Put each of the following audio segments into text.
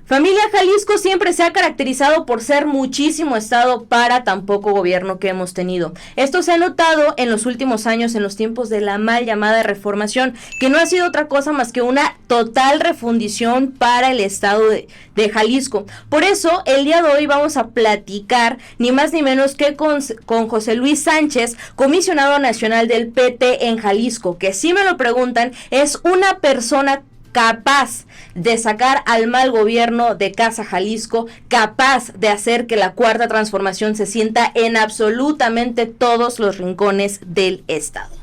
Familia Jalisco siempre se ha caracterizado por ser muchísimo estado para tan poco gobierno que hemos tenido. Esto se ha notado en los últimos años, en los tiempos de la mal llamada reformación, que no ha sido otra cosa más que una total refundición para el estado de Jalisco. Por eso, el día de hoy vamos a platicar ni más ni menos que con José Luis Sánchez, comisionado nacional del PT en Jalisco, que si me lo preguntan, es una persona capaz de sacar al mal gobierno de Casa Jalisco, capaz de hacer que la Cuarta Transformación se sienta en absolutamente todos los rincones del estado.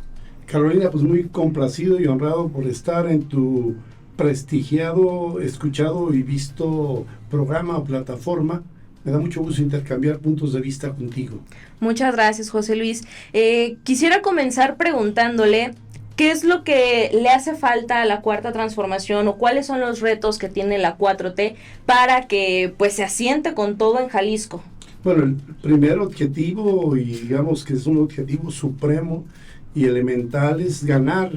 Carolina, pues muy complacido y honrado por estar en tu prestigiado, escuchado y visto programa o plataforma. Me da mucho gusto intercambiar puntos de vista contigo. Muchas gracias, José Luis. Quisiera comenzar preguntándole ¿qué es lo que le hace falta a la Cuarta Transformación o cuáles son los retos que tiene la 4T para que pues se asiente con todo en Jalisco? Bueno, el primer objetivo, y digamos que es un objetivo supremo y elemental, es ganar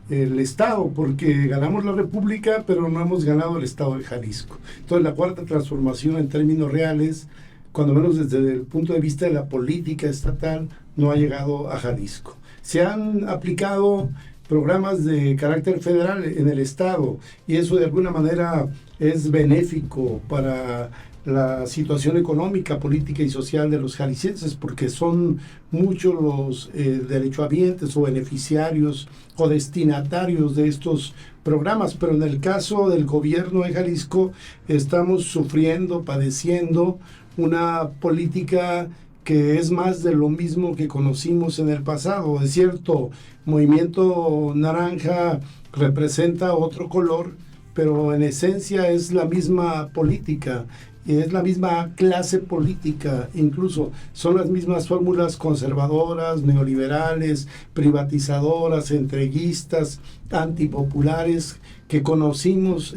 el Estado, porque ganamos la República, pero no hemos ganado el Estado de Jalisco. Entonces la Cuarta Transformación en términos reales, cuando menos desde el punto de vista de la política estatal, no ha llegado a Jalisco. Se han aplicado programas de carácter federal en el Estado y eso de alguna manera es benéfico para la situación económica, política y social de los jaliscienses, porque son muchos los derechohabientes o beneficiarios o destinatarios de estos programas, pero en el caso del gobierno de Jalisco estamos sufriendo, padeciendo una política que es más de lo mismo que conocimos en el pasado. Es cierto, Movimiento Naranja representa otro color, pero en esencia es la misma política, y es la misma clase política, incluso son las mismas fórmulas conservadoras, neoliberales, privatizadoras, entreguistas, antipopulares que conocimos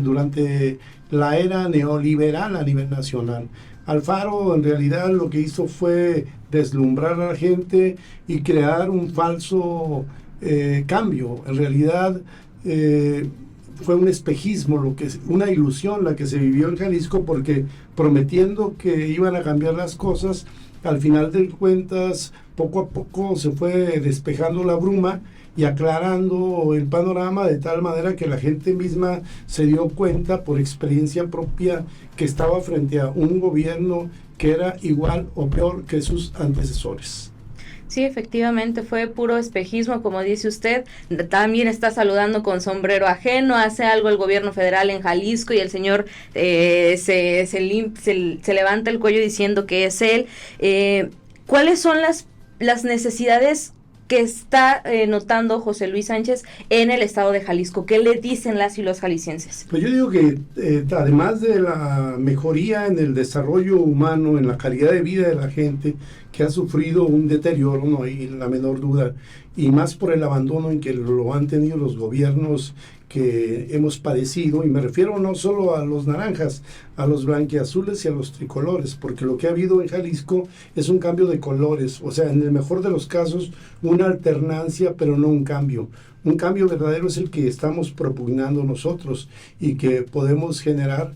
durante la era neoliberal a nivel nacional. Alfaro en realidad lo que hizo fue deslumbrar a la gente y crear un falso cambio. En realidad fue un espejismo, una ilusión la que se vivió en Jalisco, porque prometiendo que iban a cambiar las cosas, al final de cuentas poco a poco se fue despejando la bruma y aclarando el panorama de tal manera que la gente misma se dio cuenta por experiencia propia que estaba frente a un gobierno que era igual o peor que sus antecesores. Sí, efectivamente, fue puro espejismo, como dice usted. También está saludando con sombrero ajeno, hace algo el gobierno federal en Jalisco y el señor se levanta el cuello diciendo que es él. ¿Cuáles son las necesidades que está notando José Luis Sánchez en el estado de Jalisco? ¿Qué le dicen las y los jaliscienses? Pues yo digo que además de la mejoría en el desarrollo humano, en la calidad de vida de la gente, que ha sufrido un deterioro, no hay la menor duda, y más por el abandono en que lo han tenido los gobiernos que hemos padecido, y me refiero no solo a los naranjas, a los blanquiazules y a los tricolores, porque lo que ha habido en Jalisco es un cambio de colores, o sea, en el mejor de los casos, una alternancia, pero no un cambio. Un cambio verdadero es el que estamos propugnando nosotros y que podemos generar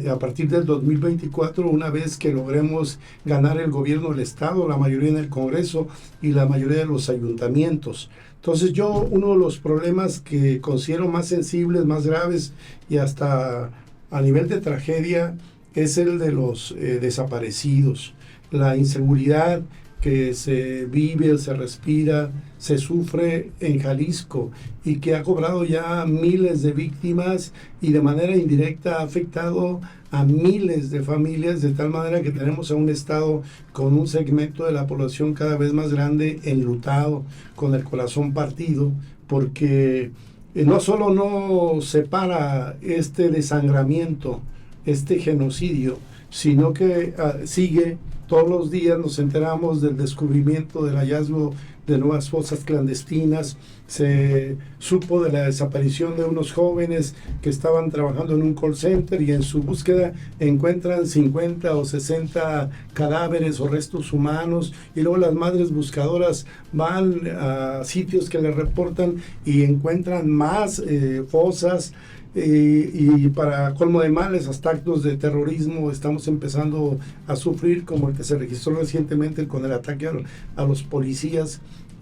a partir del 2024, una vez que logremos ganar el gobierno del Estado, la mayoría en el Congreso y la mayoría de los ayuntamientos. Entonces uno de los problemas que considero más sensibles, más graves y hasta a nivel de tragedia es el de los desaparecidos, la inseguridad que se vive, se respira, se sufre en Jalisco y que ha cobrado ya miles de víctimas y de manera indirecta ha afectado a miles de familias, de tal manera que tenemos a un estado con un segmento de la población cada vez más grande, enlutado, con el corazón partido, porque no solo no separa este desangramiento, este genocidio, sino que sigue. Todos los días nos enteramos del descubrimiento, del hallazgo de nuevas fosas clandestinas. Se supo de la desaparición de unos jóvenes que estaban trabajando en un call center y en su búsqueda encuentran 50 o 60 cadáveres o restos humanos, y luego las madres buscadoras van a sitios que les reportan y encuentran más fosas. y para colmo de males, hasta actos de terrorismo estamos empezando a sufrir, como el que se registró recientemente con el ataque a los policías,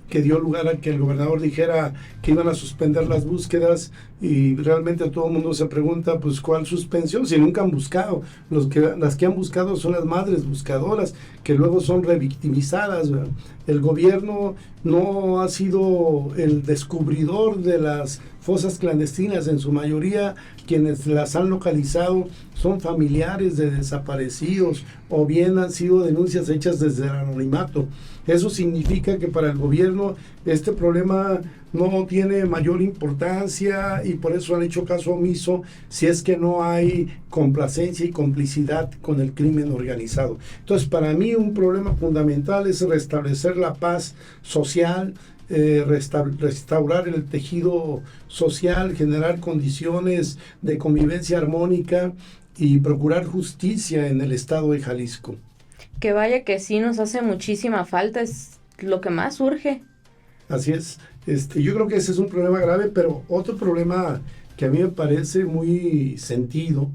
que dio lugar a que el gobernador dijera que iban a suspender las búsquedas, y realmente todo el mundo se pregunta, pues, ¿cuál suspensión? Si nunca han buscado. Las que han buscado son las madres buscadoras, que luego son revictimizadas, ¿verdad? El gobierno no ha sido el descubridor de las fosas clandestinas. En su mayoría, quienes las han localizado son familiares de desaparecidos, o bien han sido denuncias hechas desde el anonimato. Eso significa que para el gobierno este problema no tiene mayor importancia, y por eso han hecho caso omiso si es que no hay complacencia y complicidad con el crimen organizado. Entonces, para mí un problema fundamental es restablecer la paz social, restaurar el tejido social, generar condiciones de convivencia armónica y procurar justicia en el estado de Jalisco. Que vaya que sí nos hace muchísima falta, es lo que más urge. Así es. Yo creo que ese es un problema grave, pero otro problema que a mí me parece muy sentido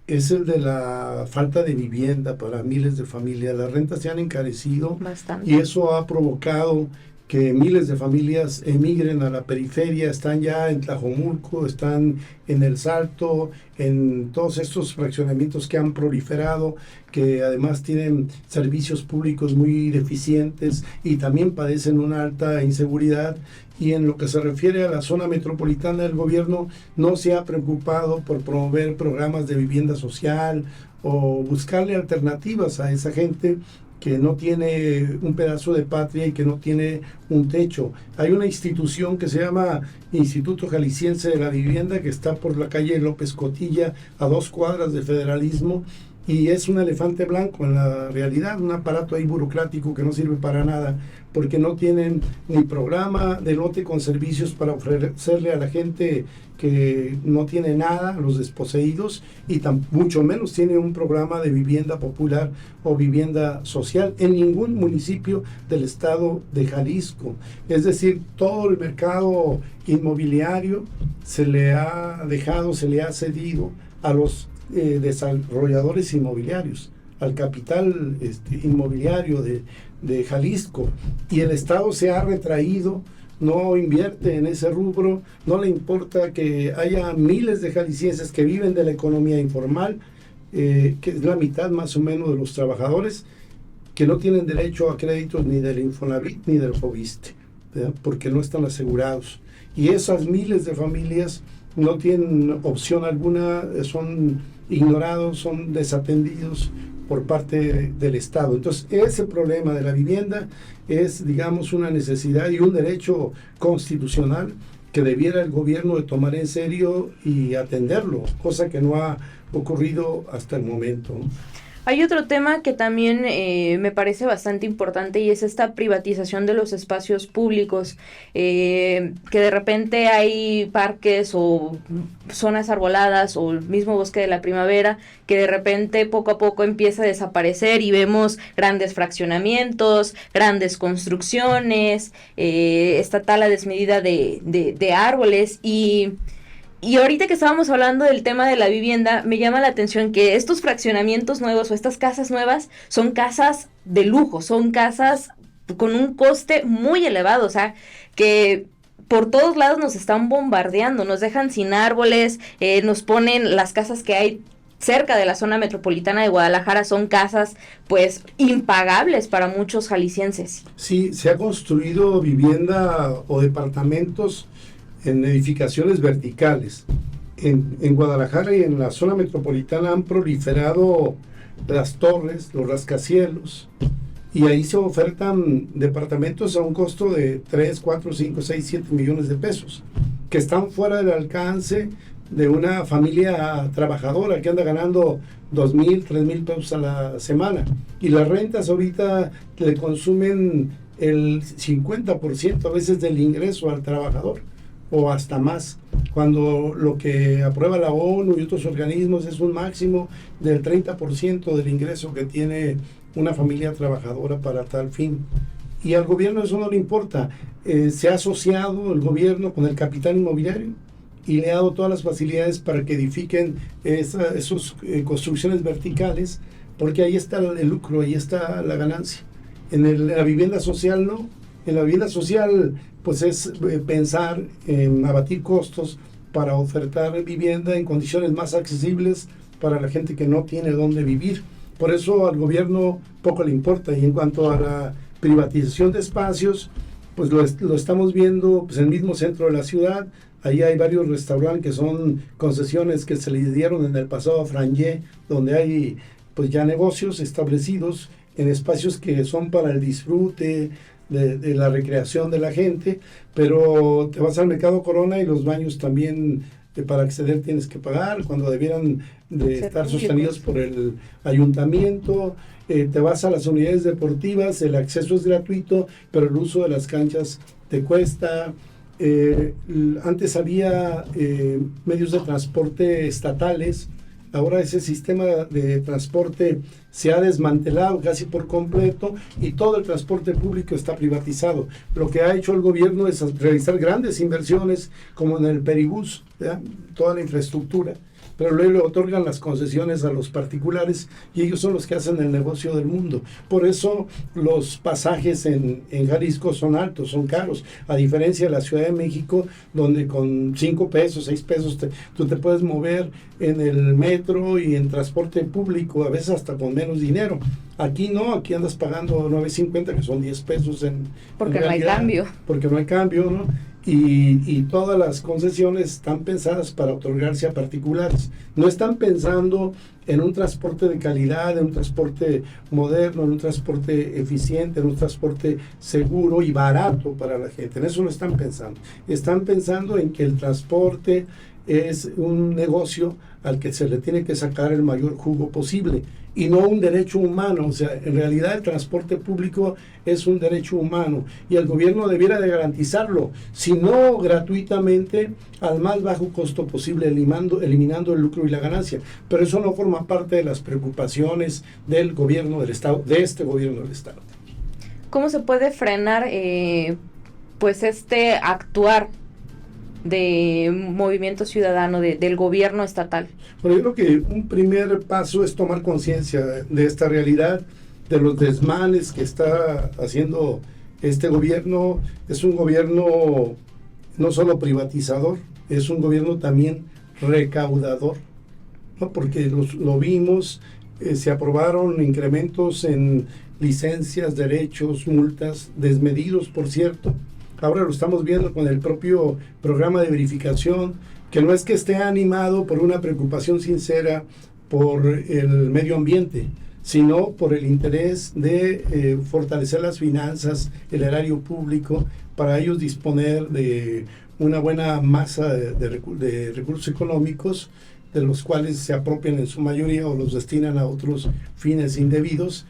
es el de la falta de vivienda para miles de familias. Las rentas se han encarecido bastante, y eso ha provocado que miles de familias emigren a la periferia. Están ya en Tlajomulco, están en El Salto, en todos estos fraccionamientos que han proliferado, que además tienen servicios públicos muy deficientes y también padecen una alta inseguridad. Y en lo que se refiere a la zona metropolitana, el gobierno no se ha preocupado por promover programas de vivienda social o buscarle alternativas a esa gente que no tiene un pedazo de patria y que no tiene un techo. Hay una institución que se llama Instituto Jalisciense de la Vivienda, que está por la calle López Cotilla, a 2 cuadras de Federalismo, y es un elefante blanco en la realidad, un aparato ahí burocrático que no sirve para nada, porque no tienen ni programa de lote con servicios para ofrecerle a la gente que no tiene nada, a los desposeídos, y mucho menos tiene un programa de vivienda popular o vivienda social en ningún municipio del estado de Jalisco. Es decir, todo el mercado inmobiliario se le ha dejado, se le ha cedido a los desarrolladores inmobiliarios, al capital inmobiliario de Jalisco, y el Estado se ha retraído, no invierte en ese rubro, no le importa que haya miles de jaliscienses que viven de la economía informal, que es la mitad más o menos de los trabajadores, que no tienen derecho a créditos ni del Infonavit ni del Fobiste, ¿verdad? Porque no están asegurados. Y esas miles de familias no tienen opción alguna, son ignorados, son desatendidos por parte del Estado. Entonces, ese problema de la vivienda es, digamos, una necesidad y un derecho constitucional que debiera el gobierno de tomar en serio y atenderlo, cosa que no ha ocurrido hasta el momento, ¿no? Hay otro tema que también me parece bastante importante, y es esta privatización de los espacios públicos, que de repente hay parques o zonas arboladas o el mismo bosque de la primavera que de repente poco a poco empieza a desaparecer, y vemos grandes fraccionamientos, grandes construcciones, esta tala desmedida de árboles. Y ahorita que estábamos hablando del tema de la vivienda, me llama la atención que estos fraccionamientos nuevos o estas casas nuevas son casas de lujo, son casas con un coste muy elevado, o sea, que por todos lados nos están bombardeando, nos dejan sin árboles, nos ponen las casas que hay cerca de la zona metropolitana de Guadalajara, son casas pues impagables para muchos jaliscienses. Sí, se ha construido vivienda o departamentos en edificaciones verticales. En Guadalajara y en la zona metropolitana han proliferado las torres, los rascacielos, y ahí se ofertan departamentos a un costo de 3, 4, 5, 6, 7 millones de pesos, que están fuera del alcance de una familia trabajadora que anda ganando 2,000, 3,000 pesos a la semana. Y las rentas ahorita le consumen el 50% a veces del ingreso al trabajador, o hasta más, cuando lo que aprueba la ONU y otros organismos es un máximo del 30% del ingreso que tiene una familia trabajadora para tal fin. Y al gobierno eso no le importa. Se ha asociado el gobierno con el capital inmobiliario y le ha dado todas las facilidades para que edifiquen esas construcciones verticales, porque ahí está el lucro, ahí está la ganancia. La vivienda social no. En la vivienda social pues es pensar en abatir costos para ofertar vivienda en condiciones más accesibles para la gente que no tiene dónde vivir. Por eso al gobierno poco le importa. Y en cuanto a la privatización de espacios, pues lo estamos viendo pues, en el mismo centro de la ciudad. Ahí hay varios restaurantes que son concesiones que se le dieron en el pasado a Frangé, donde hay pues ya negocios establecidos en espacios que son para el disfrute, de la recreación de la gente, pero te vas al Mercado Corona y los baños también para acceder tienes que pagar, cuando debieran de estar sostenidos por el ayuntamiento. Te vas a las unidades deportivas, el acceso es gratuito, pero el uso de las canchas te cuesta. Antes había medios de transporte estatales. Ahora ese sistema de transporte se ha desmantelado casi por completo y todo el transporte público está privatizado. Lo que ha hecho el gobierno es realizar grandes inversiones como en el Peribús, ¿ya? Toda la infraestructura, pero luego le otorgan las concesiones a los particulares y ellos son los que hacen el negocio del mundo. Por eso los pasajes en Jalisco son altos, son caros, a diferencia de la Ciudad de México, donde con 5 pesos, 6 pesos tú te puedes mover en el metro y en transporte público, a veces hasta con menos dinero. Aquí no, aquí andas pagando 9.50, que son 10 pesos porque no hay cambio. Porque no hay cambio, ¿no? Y todas las concesiones están pensadas para otorgarse a particulares. No están pensando en un transporte de calidad, en un transporte moderno, en un transporte eficiente, en un transporte seguro y barato para la gente. En eso no están pensando. Están pensando en que el transporte es un negocio al que se le tiene que sacar el mayor jugo posible y no un derecho humano. O sea, en realidad el transporte público es un derecho humano y el gobierno debiera de garantizarlo, si no gratuitamente, al más bajo costo posible, eliminando el lucro y la ganancia. Pero eso no forma parte de las preocupaciones del gobierno del Estado, de este gobierno del Estado. ¿Cómo se puede frenar pues este actuar de movimiento ciudadano del gobierno estatal? Bueno, yo creo que un primer paso es tomar conciencia de esta realidad, de los desmanes que está haciendo este gobierno. Es un gobierno no solo privatizador, es un gobierno también recaudador, ¿no? Porque lo vimos, se aprobaron incrementos en licencias, derechos, multas, desmedidos, por cierto. Ahora lo estamos viendo con el propio programa de verificación, que no es que esté animado por una preocupación sincera por el medio ambiente, sino por el interés de fortalecer las finanzas, el erario público, para ellos disponer de una buena masa de recursos económicos, de los cuales se apropian en su mayoría o los destinan a otros fines indebidos,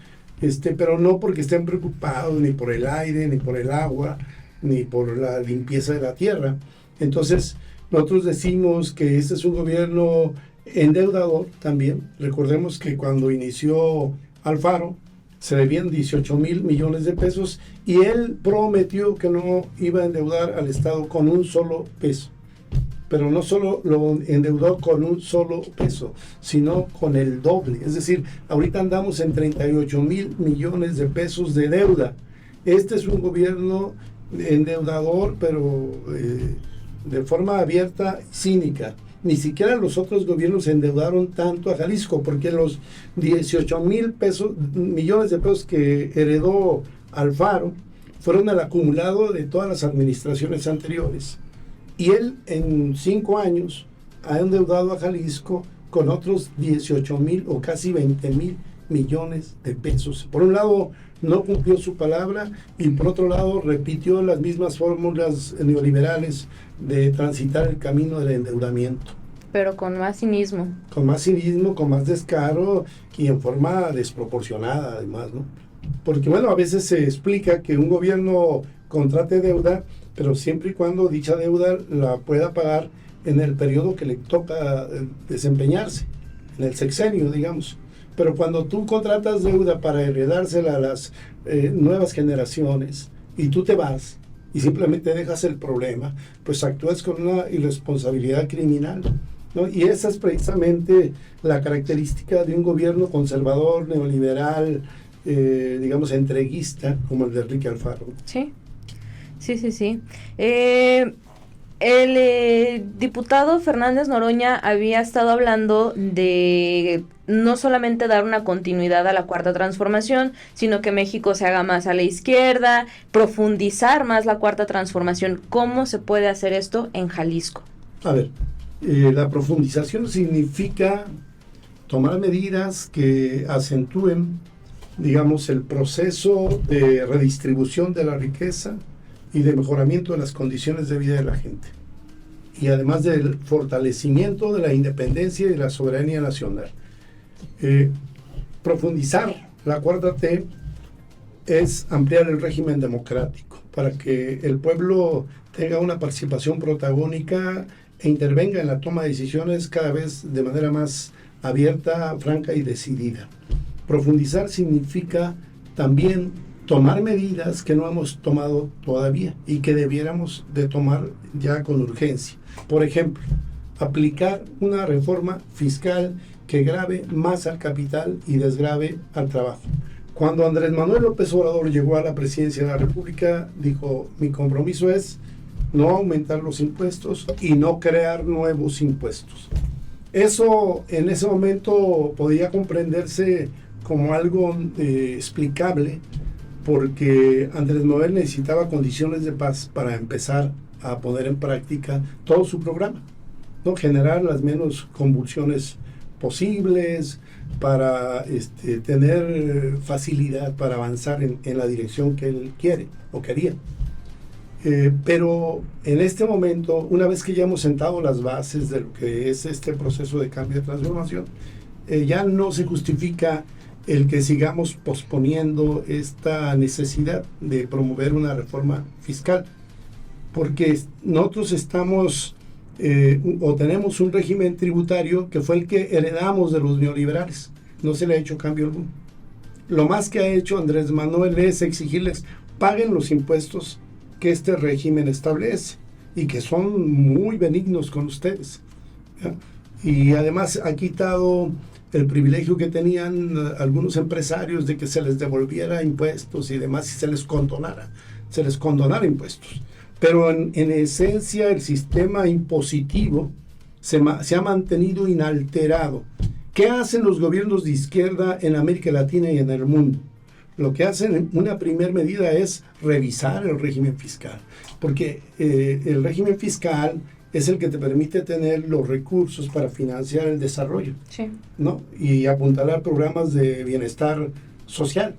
pero no porque estén preocupados ni por el aire, ni por el agua, ni por la limpieza de la tierra. Entonces, nosotros decimos que este es un gobierno endeudador también. Recordemos que cuando inició Alfaro, se debían 18,000 millones de pesos y él prometió que no iba a endeudar al Estado con un solo peso. Pero no solo lo endeudó con un solo peso, sino con el doble. Es decir, ahorita andamos en 38,000 millones de pesos de deuda. Este es un gobierno endeudador, pero de forma abierta, cínica. Ni siquiera los otros gobiernos endeudaron tanto a Jalisco, porque los 18,000 millones de pesos que heredó Alfaro fueron el acumulado de todas las administraciones anteriores. Y él en 5 años ha endeudado a Jalisco con otros 18,000 o casi 20,000 millones de pesos. Por un lado, no cumplió su palabra y por otro lado repitió las mismas fórmulas neoliberales de transitar el camino del endeudamiento. Pero con más cinismo. Con más cinismo, con más descaro y en forma desproporcionada además, ¿no? Porque bueno, a veces se explica que un gobierno contrate deuda, pero siempre y cuando dicha deuda la pueda pagar en el periodo que le toca desempeñarse, en el sexenio, digamos. Pero cuando tú contratas deuda para heredársela a las nuevas generaciones y tú te vas y simplemente dejas el problema, pues actúas con una irresponsabilidad criminal, ¿no? Y esa es precisamente la característica de un gobierno conservador, neoliberal, digamos, entreguista, como el de Enrique Alfaro. Sí, sí, sí, sí. El diputado Fernández Noroña había estado hablando de no solamente dar una continuidad a la Cuarta Transformación, sino que México se haga más a la izquierda, profundizar más la Cuarta Transformación. ¿Cómo se puede hacer esto en Jalisco? A ver, la profundización significa tomar medidas que acentúen, digamos, el proceso de redistribución de la riqueza y de mejoramiento de las condiciones de vida de la gente. Y además del fortalecimiento de la independencia y la soberanía nacional. Profundizar la cuarta T es ampliar el régimen democrático para que el pueblo tenga una participación protagónica e intervenga en la toma de decisiones cada vez de manera más abierta, franca y decidida. Profundizar significa también tomar medidas que no hemos tomado todavía y que debiéramos de tomar ya con urgencia. Por ejemplo, aplicar una reforma fiscal que grave más al capital y desgrave al trabajo. Cuando Andrés Manuel López Obrador llegó a la presidencia de la República, dijo: mi compromiso es no aumentar los impuestos y no crear nuevos impuestos. Eso en ese momento podía comprenderse como algo explicable, porque Andrés Manuel necesitaba condiciones de paz para empezar a poner en práctica todo su programa, ¿no? Generar las menos convulsiones posibles para tener facilidad para avanzar en la dirección que él quiere o quería. Pero en este momento, una vez que ya hemos sentado las bases de lo que es este proceso de cambio de transformación, ya no se justifica el que sigamos posponiendo esta necesidad de promover una reforma fiscal, porque nosotros estamos o tenemos un régimen tributario que fue el que heredamos de los neoliberales. No se le ha hecho cambio alguno. Lo más que ha hecho Andrés Manuel es exigirles: paguen los impuestos que este régimen establece y que son muy benignos con ustedes, ¿ya? Y además ha quitado el privilegio que tenían algunos empresarios de que se les devolviera impuestos y demás, y se les condonara impuestos. Pero en esencia el sistema impositivo se ha mantenido inalterado. ¿Qué hacen los gobiernos de izquierda en América Latina y en el mundo? Lo que hacen en una primera medida es revisar el régimen fiscal, porque el régimen fiscal es el que te permite tener los recursos para financiar el desarrollo, sí, ¿no? Y apuntalar programas de bienestar social.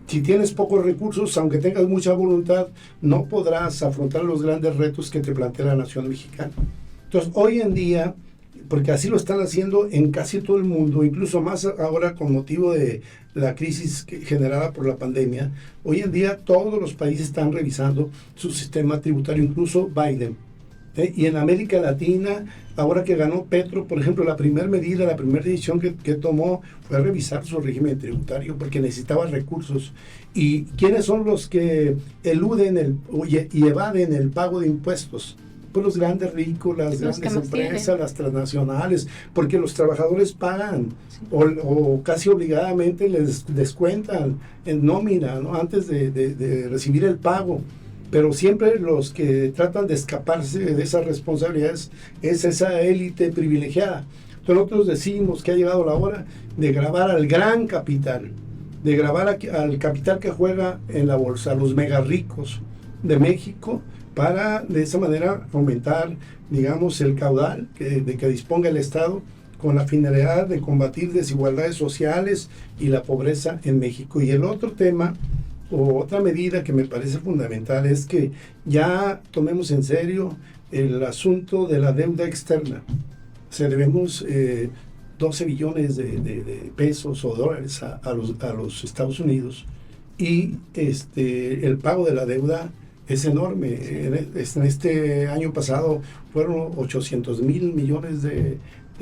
Si tienes pocos recursos, aunque tengas mucha voluntad, no podrás afrontar los grandes retos que te plantea la nación mexicana. Entonces, hoy en día, porque así lo están haciendo en casi todo el mundo, incluso más ahora con motivo de la crisis generada por la pandemia, hoy en día todos los países están revisando su sistema tributario, incluso Biden. Y en América Latina, ahora que ganó Petro, por ejemplo, la primera medida, la primera decisión que tomó fue revisar su régimen tributario porque necesitaba recursos. ¿Y quiénes son los que eluden y evaden el pago de impuestos? Pues los grandes ricos, las grandes empresas, las transnacionales, porque los trabajadores pagan, sí, o casi obligadamente les descuentan en nómina, ¿no? Antes de recibir el pago. Pero siempre los que tratan de escaparse de esas responsabilidades es esa élite privilegiada. Entonces nosotros decimos que ha llegado la hora de gravar al gran capital, de gravar al capital que juega en la bolsa, a los mega ricos de México, para de esa manera aumentar, digamos, el caudal de que disponga el Estado con la finalidad de combatir desigualdades sociales y la pobreza en México. Y el otro tema, o otra medida que me parece fundamental, es que ya tomemos en serio el asunto de la deuda externa. O sea, debemos 12 billones de pesos o dólares a los Estados Unidos, y el pago de la deuda es enorme. En este año pasado fueron 800 mil millones de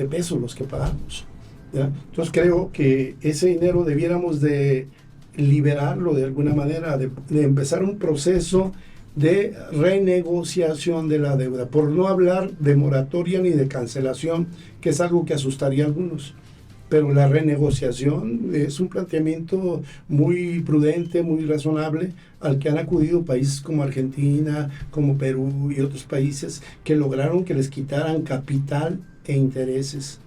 pesos los que pagamos, ¿ya? Entonces creo que ese dinero debiéramos de liberarlo de alguna manera, de empezar un proceso de renegociación de la deuda, por no hablar de moratoria ni de cancelación, que es algo que asustaría a algunos. Pero la renegociación es un planteamiento muy prudente, muy razonable, al que han acudido países como Argentina, como Perú y otros países que lograron que les quitaran capital e intereses.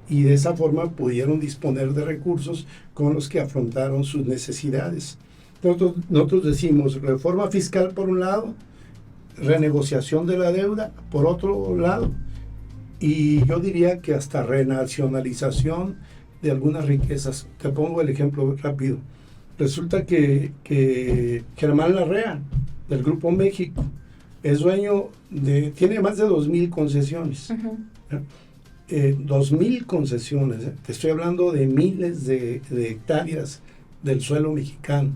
Y de esa forma pudieron disponer de recursos con los que afrontaron sus necesidades. Nosotros decimos reforma fiscal por un lado, renegociación de la deuda por otro lado, y yo diría que hasta renacionalización de algunas riquezas. Te pongo el ejemplo rápido. Resulta que Germán Larrea, del Grupo México, es dueño tiene más de 2,000 concesiones. Uh-huh. 2,000 concesiones, te estoy hablando de miles de hectáreas del suelo mexicano.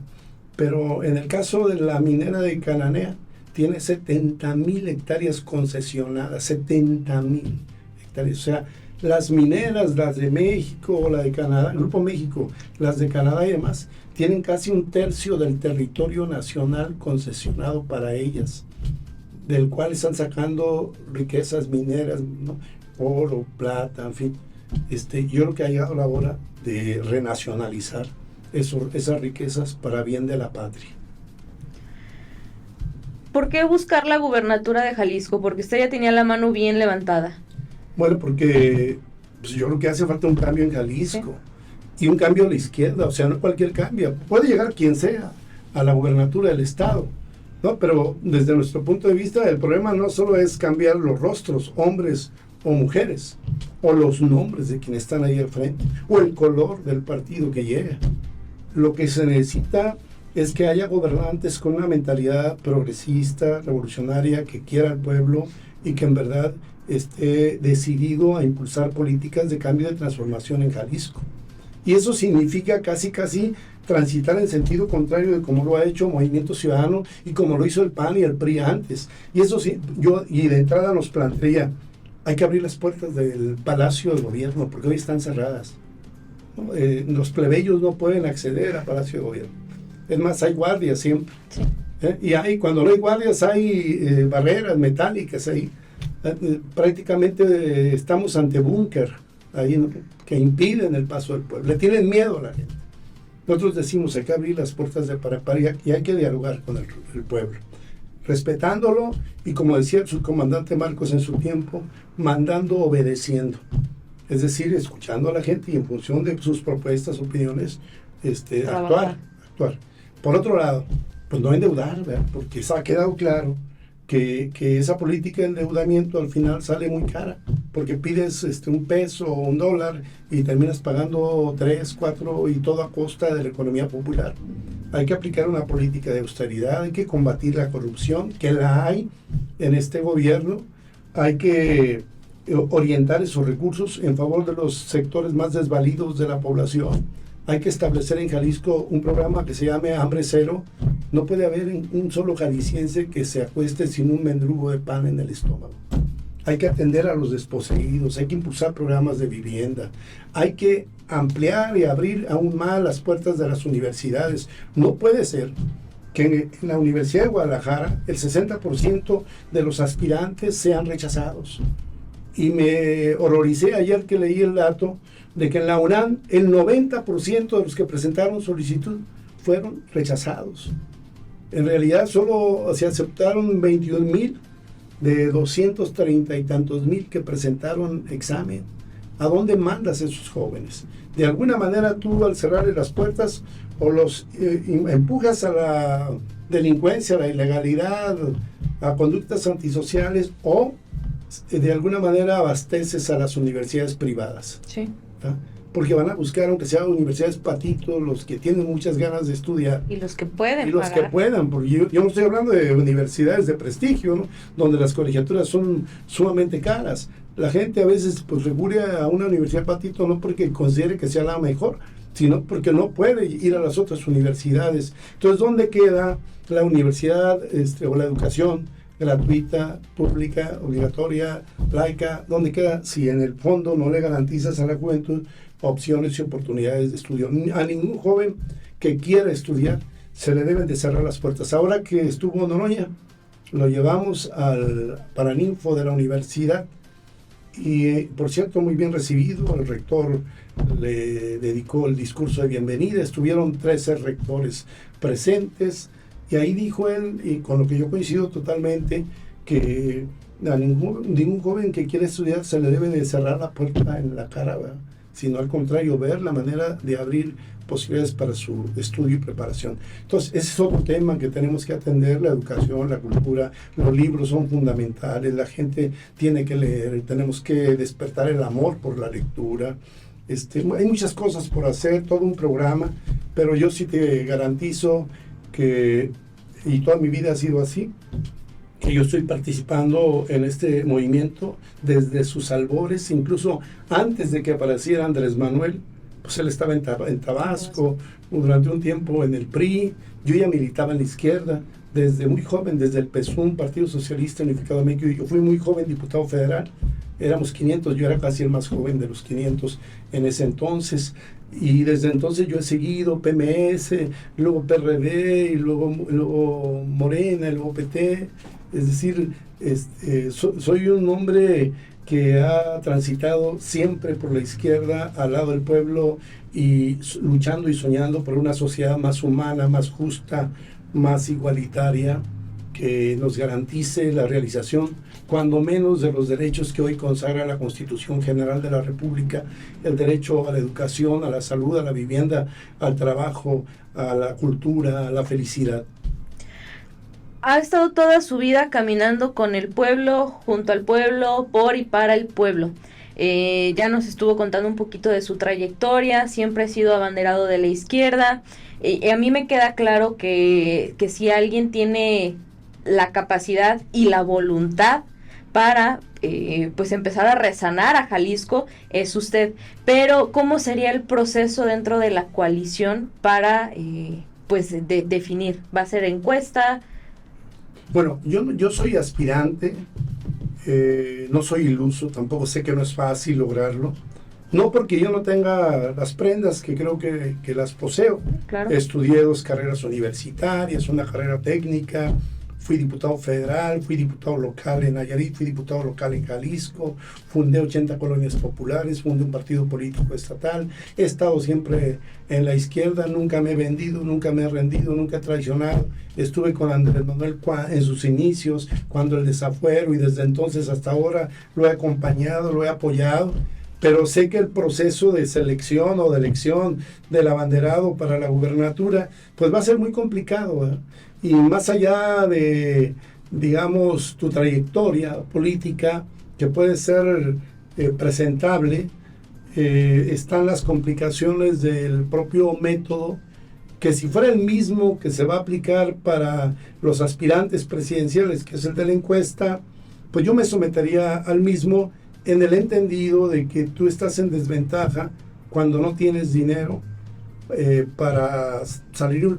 Pero en el caso de la minera de Cananea, tiene 70,000 hectáreas concesionadas, 70,000 hectáreas. O sea, las mineras, las de México, la de Canadá, el Grupo México, las de Canadá y demás, tienen casi 1/3 del territorio nacional concesionado para ellas, del cual están sacando riquezas mineras, ¿no? Oro, plata, en fin. Yo creo que ha llegado la hora de renacionalizar esas riquezas para bien de la patria. ¿Por qué buscar la gubernatura de Jalisco? Porque usted ya tenía la mano bien levantada. Bueno, porque pues yo creo que hace falta un cambio en Jalisco, sí, y un cambio a la izquierda, o sea, no cualquier cambio. Puede llegar quien sea a la gubernatura del Estado, ¿no? Pero desde nuestro punto de vista, el problema no solo es cambiar los rostros, hombres o mujeres, o los nombres de quienes están ahí al frente, o el color del partido que llega. Lo que se necesita es que haya gobernantes con una mentalidad progresista, revolucionaria, que quiera al pueblo y que en verdad esté decidido a impulsar políticas de cambio y de transformación en Jalisco. Y eso significa casi transitar en sentido contrario de como lo ha hecho Movimiento Ciudadano y como lo hizo el PAN y el PRI antes. Y eso sí, y de entrada nos plantea, hay que abrir las puertas del Palacio de Gobierno, porque hoy están cerradas. Los plebeyos no pueden acceder al Palacio de Gobierno. Es más, hay guardias siempre. Sí. Y cuando no hay guardias, hay barreras metálicas ahí. Prácticamente estamos ante búnker ahí, ¿no? Que impiden el paso del pueblo. Le tienen miedo a la gente. Nosotros decimos, hay que abrir las puertas de par y hay que dialogar con el pueblo, respetándolo y, como decía el subcomandante Marcos en su tiempo, mandando, obedeciendo. Es decir, escuchando a la gente y en función de sus propuestas, opiniones, actuar. Por otro lado, pues no endeudar, ¿verdad? Porque ha quedado claro que esa política de endeudamiento al final sale muy cara, porque pides un peso o un dólar y terminas pagando 3, 4 y todo a costa de la economía popular. Hay que aplicar una política de austeridad, hay que combatir la corrupción, que la hay en este gobierno, hay que orientar esos recursos en favor de los sectores más desvalidos de la población. Hay que establecer en Jalisco un programa que se llame Hambre Cero. No puede haber un solo jalisciense que se acueste sin un mendrugo de pan en el estómago. Hay que atender a los desposeídos, hay que impulsar programas de vivienda, hay que ampliar y abrir aún más las puertas de las universidades. No puede ser que en la Universidad de Guadalajara el 60% de los aspirantes sean rechazados. Y me horroricé ayer que leí el dato de que en la UNAM el 90% de los que presentaron solicitud fueron rechazados. En realidad solo se aceptaron 21,000 de 230 y tantos mil que presentaron examen. ¿A dónde mandas a esos jóvenes? De alguna manera tú, al cerrarle las puertas, o los empujas a la delincuencia, a la ilegalidad, a conductas antisociales, o de alguna manera abasteces a las universidades privadas. Sí. ¿Ah? Porque van a buscar, aunque sean universidades patitos, los que tienen muchas ganas de estudiar. Y los que pueden. Y los pagar. Que puedan, porque yo no estoy hablando de universidades de prestigio, ¿no? Donde las colegiaturas son sumamente caras. La gente a veces pues recurre a una universidad patito no porque considere que sea la mejor, sino porque no puede ir a las otras universidades. Entonces, ¿dónde queda la universidad o la educación gratuita, pública, obligatoria, laica? ¿Dónde queda si en el fondo no le garantizas a la juventud opciones y oportunidades de estudio? A ningún joven que quiera estudiar se le deben de cerrar las puertas. Ahora que estuvo Noroña, lo llevamos al Paraninfo de la universidad y, por cierto, muy bien recibido. El rector le dedicó el discurso de bienvenida. Estuvieron 13 rectores presentes y ahí dijo él, y con lo que yo coincido totalmente, que a ningún joven que quiere estudiar se le debe de cerrar la puerta en la cara, ¿verdad? Sino al contrario, ver la manera de abrir posibilidades para su estudio y preparación. Entonces, ese es otro tema que tenemos que atender: la educación, la cultura. Los libros son fundamentales, la gente tiene que leer, tenemos que despertar el amor por la lectura. Hay muchas cosas por hacer, todo un programa, pero yo sí te garantizo que, y toda mi vida ha sido así, que yo estoy participando en este movimiento desde sus albores, incluso antes de que apareciera Andrés Manuel. Pues él estaba en Tabasco, durante un tiempo en el PRI. Yo ya militaba en la izquierda desde muy joven, desde el PSUM, Partido Socialista Unificado de México. Yo fui muy joven diputado federal, éramos 500, yo era casi el más joven de los 500 en ese entonces. Y desde entonces yo he seguido PMS, luego PRD, y luego Morena, y luego PT. Es decir, soy un hombre que ha transitado siempre por la izquierda, al lado del pueblo, y luchando y soñando por una sociedad más humana, más justa, más igualitaria, que nos garantice la realización, cuando menos, de los derechos que hoy consagra la Constitución General de la República: el derecho a la educación, a la salud, a la vivienda, al trabajo, a la cultura, a la felicidad. Ha estado toda su vida caminando con el pueblo, junto al pueblo, por y para el pueblo. Ya nos estuvo contando un poquito de su trayectoria, siempre ha sido abanderado de la izquierda. A mí me queda claro que si alguien tiene la capacidad y la voluntad para pues empezar a resanar a Jalisco, es usted. Pero ¿cómo sería el proceso dentro de la coalición para pues definir? ¿Va a ser encuesta? Bueno, yo soy aspirante, no soy iluso, tampoco sé que no es fácil lograrlo. No porque yo no tenga las prendas, que creo que las poseo. Claro. Estudié 2 carreras universitarias, una carrera técnica, fui diputado federal, fui diputado local en Nayarit, fui diputado local en Jalisco, fundé 80 colonias populares, fundé un partido político estatal, he estado siempre en la izquierda, nunca me he vendido, nunca me he rendido, nunca he traicionado. Estuve con Andrés Manuel en sus inicios, cuando el desafuero, y desde entonces hasta ahora lo he acompañado, lo he apoyado. Pero sé que el proceso de selección o de elección del abanderado para la gubernatura pues va a ser muy complicado, ¿eh? Y más allá de, digamos, tu trayectoria política, que puede ser presentable, están las complicaciones del propio método, que si fuera el mismo que se va a aplicar para los aspirantes presidenciales, que es el de la encuesta, pues yo me sometería al mismo, en el entendido de que tú estás en desventaja cuando no tienes dinero para salir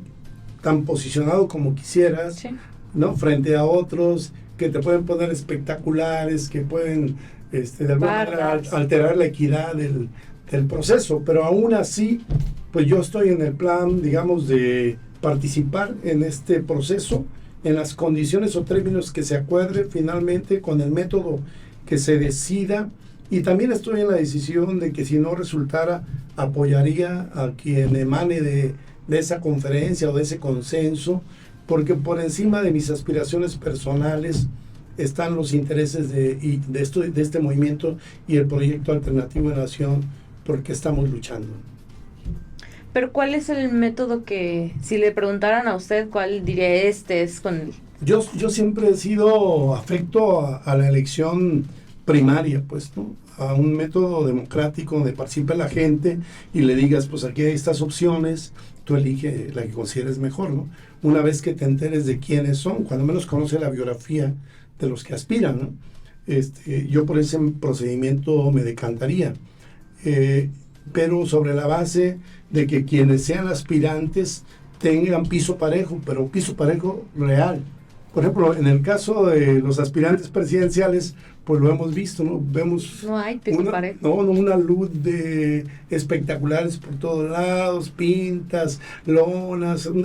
tan posicionado como quisieras, sí, ¿no? Frente a otros que te pueden poner espectaculares, que pueden de alguna manera alterar la equidad del proceso. Pero aún así, pues yo estoy en el plan, digamos, de participar en este proceso en las condiciones o términos que se acuerde finalmente, con el método que se decida. Y también estoy en la decisión de que si no resultara, apoyaría a quien emane de esa conferencia o de ese consenso, porque por encima de mis aspiraciones personales están los intereses de este movimiento y el proyecto alternativo de nación, porque estamos luchando. Pero ¿cuál es el método que, si le preguntaran a usted, cuál diría es con el... Yo siempre he sido afecto a la elección primaria, pues, ¿no? A un método democrático donde participe la gente y le digas, pues aquí hay estas opciones, tú elige la que consideres mejor, ¿no? Una vez que te enteres de quiénes son, cuando menos conoce la biografía de los que aspiran, ¿no? Yo por ese procedimiento me decantaría, pero sobre la base de que quienes sean aspirantes tengan piso parejo, pero piso parejo real. Por ejemplo, en el caso de los aspirantes presidenciales, pues lo hemos visto, ¿no? Vemos no hay piso parejo. Una luz de espectaculares por todos lados, pintas, lonas, un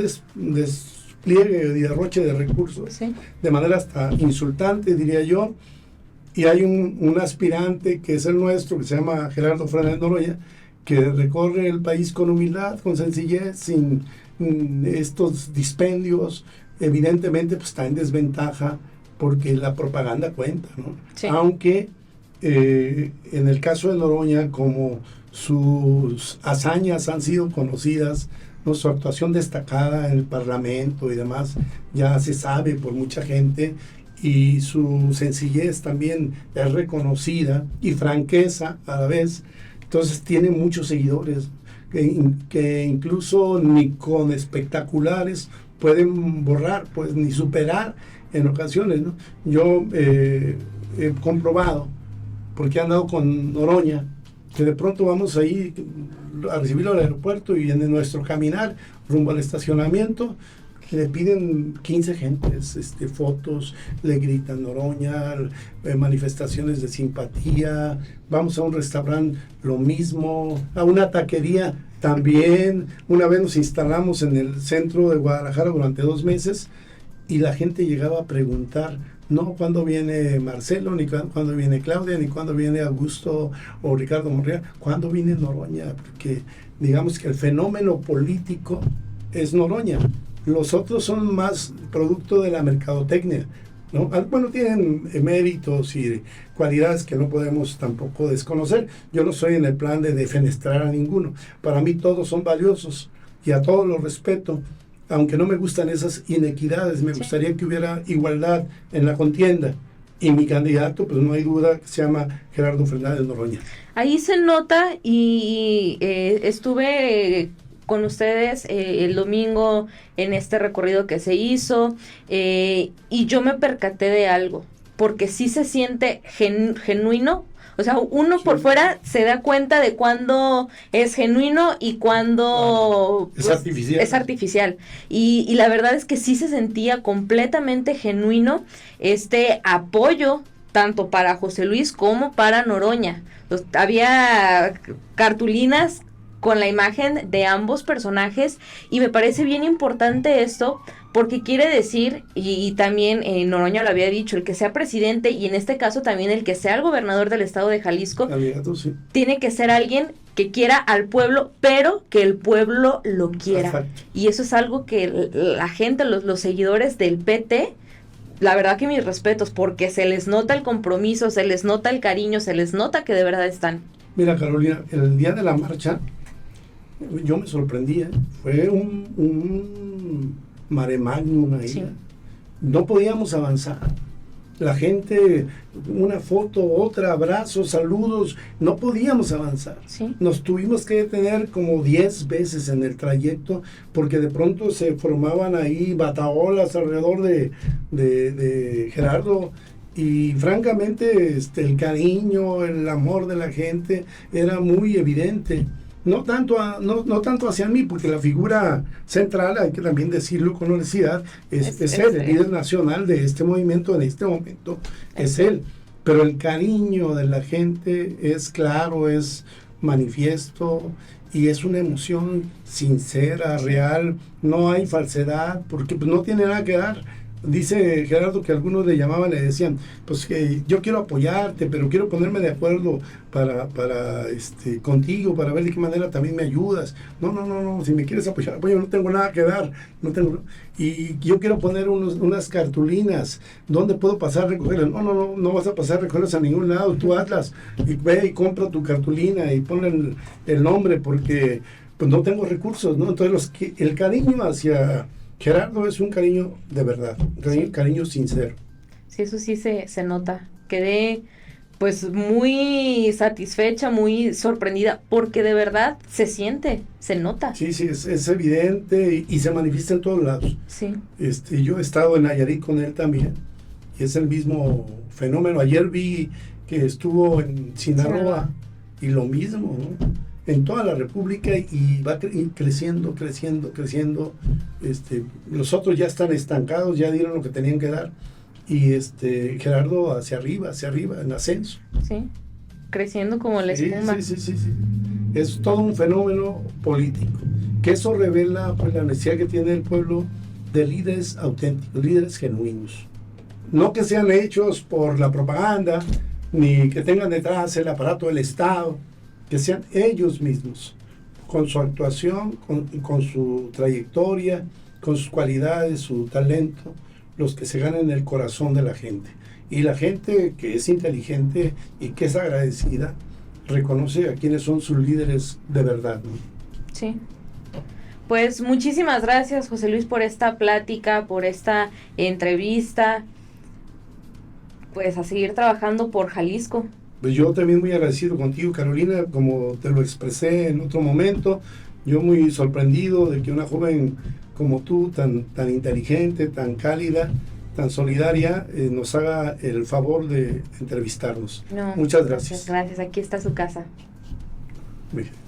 despliegue y derroche de recursos, Sí. de manera hasta insultante, diría yo. Y hay un aspirante que es el nuestro, que se llama Gerardo Fernández Noroña, que recorre el país con humildad, con sencillez, sin estos dispendios. Evidentemente pues está en desventaja porque la propaganda cuenta, ¿no? Sí. Aunque en el caso de Noroña, como sus hazañas han sido conocidas, ¿no? Su actuación destacada en el Parlamento y demás ya se sabe por mucha gente, y su sencillez también es reconocida, y franqueza a la vez. Entonces tiene muchos seguidores que incluso ni con espectaculares pueden borrar, pues ni superar en ocasiones, ¿no? Yo he comprobado, porque he andado con Noroña, que de pronto vamos ahí a recibirlo al aeropuerto, y en nuestro caminar rumbo al estacionamiento le piden 15 gentes fotos, le gritan Noroña, manifestaciones de simpatía. Vamos a un restaurante, lo mismo, a una taquería también. Una vez nos instalamos en el centro de Guadalajara durante 2 meses, y la gente llegaba a preguntar, no cuándo viene Marcelo, ni cuándo viene Claudia, ni cuándo viene Augusto o Ricardo Monreal, cuándo viene Noroña, porque digamos que el fenómeno político es Noroña. Los otros son más producto de la mercadotecnia, ¿no? Bueno, tienen méritos y cualidades que no podemos tampoco desconocer. Yo no soy en el plan de defenestrar a ninguno. Para mí todos son valiosos y a todos los respeto, aunque no me gustan esas inequidades. Me gustaría que hubiera igualdad en la contienda. Y mi candidato, pues no hay duda, que se llama Gerardo Fernández Noroña. Ahí se nota, y estuve con ustedes el domingo en este recorrido que se hizo, y yo me percaté de algo, porque sí se siente genuino. O sea, uno por fuera se da cuenta de cuándo es genuino y cuándo es artificial. Es artificial. Y la verdad es que sí se sentía completamente genuino este apoyo, tanto para José Luis como para Noroña. Había cartulinas con la imagen de ambos personajes, y me parece bien importante esto, porque quiere decir, y también Noroña lo había dicho, el que sea presidente, y en este caso también el que sea el gobernador del estado de Jalisco, Sí. Tiene que ser alguien que quiera al pueblo, pero que el pueblo lo quiera. Perfecto. Y eso es algo que la gente, los seguidores del PT, la verdad que mis respetos, porque se les nota el compromiso, se les nota el cariño, se les nota que de verdad están. Mira, Carolina, el día de la marcha yo me sorprendí, fue un mare magnum ahí. Sí. No podíamos avanzar. La gente, una foto, otra, abrazos, saludos, no podíamos avanzar. Sí. Nos tuvimos que detener como 10 veces en el trayecto, porque de pronto se formaban ahí bataholas alrededor de Gerardo, y francamente el cariño, el amor de la gente era muy evidente. No tanto hacia mí, porque la figura central, hay que también decirlo con honestidad, es él, el líder nacional de este movimiento en este momento, es él. Pero el cariño de la gente es claro, es manifiesto, y es una emoción sincera, real. No hay falsedad, porque pues no tiene nada que dar. Dice Gerardo que algunos le llamaban, le decían, pues que yo quiero apoyarte, pero quiero ponerme de acuerdo para contigo, para ver de qué manera también me ayudas. No, si me quieres apoyar, apoyo, no tengo nada que dar, y yo quiero poner unas cartulinas, ¿dónde puedo pasar a recogerlas? No vas a pasar a recogerlas a ningún lado, tú hazlas, y ve y compra tu cartulina y ponle el nombre, porque pues no tengo recursos, ¿no? Entonces el cariño hacia Gerardo es un cariño de verdad, un cariño sincero. Sí, eso sí se nota. Quedé pues muy satisfecha, muy sorprendida, porque de verdad se siente, se nota. Sí, es evidente, y se manifiesta en todos lados. Sí. Yo he estado en Nayarit con él también, y es el mismo fenómeno. Ayer vi que estuvo en Sinaloa, y lo mismo, ¿no? En toda la República, y va creciendo. Los otros ya están estancados, ya dieron lo que tenían que dar, y Gerardo hacia arriba, en ascenso. Sí, creciendo como la espuma. Sí. Es todo un fenómeno político, que eso revela pues la necesidad que tiene el pueblo de líderes auténticos, líderes genuinos. No que sean hechos por la propaganda, ni que tengan detrás el aparato del Estado, que sean ellos mismos, con su actuación, con su trayectoria, con sus cualidades, su talento, los que se ganen el corazón de la gente. Y la gente que es inteligente y que es agradecida, reconoce a quienes son sus líderes de verdad, ¿no? Sí. Pues muchísimas gracias, José Luis, por esta plática, por esta entrevista. Pues a seguir trabajando por Jalisco. Pues yo también muy agradecido contigo, Carolina, como te lo expresé en otro momento. Yo muy sorprendido de que una joven como tú, tan inteligente, tan cálida, tan solidaria, nos haga el favor de entrevistarnos. No, muchas gracias. Gracias, aquí está su casa. Muy bien.